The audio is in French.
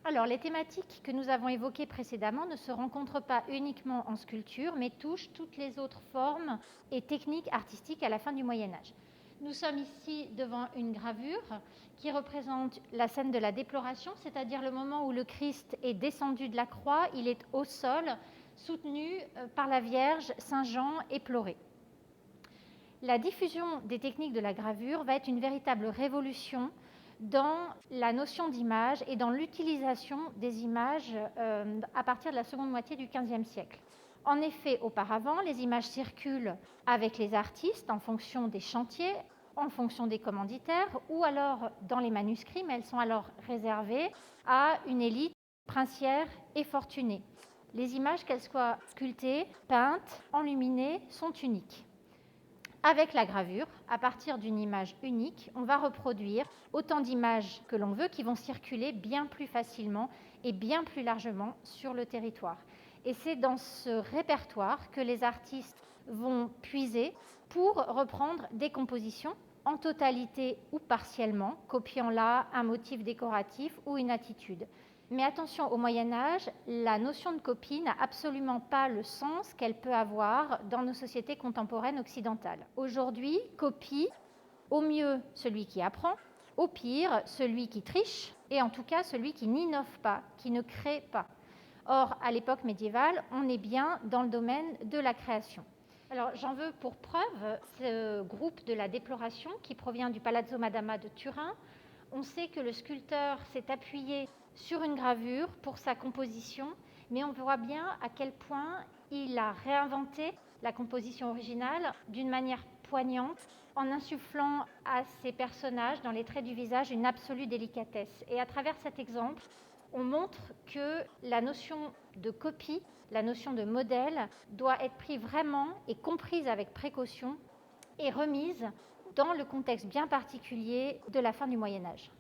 Alors, les thématiques que nous avons évoquées précédemment ne se rencontrent pas uniquement en sculpture, mais touchent toutes les autres formes et techniques artistiques à la fin du Moyen-Âge. Nous sommes ici devant une gravure qui représente la scène de la déploration, c'est-à-dire le moment où le Christ est descendu de la croix, il est au sol, soutenu par la Vierge, Saint Jean éploré. La diffusion des techniques de la gravure va être une véritable révolution dans la notion d'image et dans l'utilisation des images à partir de la seconde moitié du XVe siècle. En effet, auparavant, les images circulent avec les artistes en fonction des chantiers, en fonction des commanditaires, ou alors dans les manuscrits, mais elles sont alors réservées à une élite princière et fortunée. Les images, qu'elles soient sculptées, peintes, enluminées, sont uniques. Avec la gravure, à partir d'une image unique, on va reproduire autant d'images que l'on veut qui vont circuler bien plus facilement et bien plus largement sur le territoire. Et c'est dans ce répertoire que les artistes vont puiser pour reprendre des compositions en totalité ou partiellement, copiant là un motif décoratif ou une attitude. Mais attention, au Moyen-Âge, la notion de copie n'a absolument pas le sens qu'elle peut avoir dans nos sociétés contemporaines occidentales. Aujourd'hui, copie, au mieux celui qui apprend, au pire celui qui triche, et en tout cas celui qui n'innove pas, qui ne crée pas. Or, à l'époque médiévale, on est bien dans le domaine de la création. Alors, j'en veux pour preuve ce groupe de la déploration qui provient du Palazzo Madama de Turin. On sait que le sculpteur s'est appuyé sur une gravure pour sa composition, mais on voit bien à quel point il a réinventé la composition originale d'une manière poignante, en insufflant à ses personnages, dans les traits du visage, une absolue délicatesse. Et à travers cet exemple, on montre que la notion de copie, la notion de modèle, doit être prise vraiment et comprise avec précaution et remise dans le contexte bien particulier de la fin du Moyen-Âge.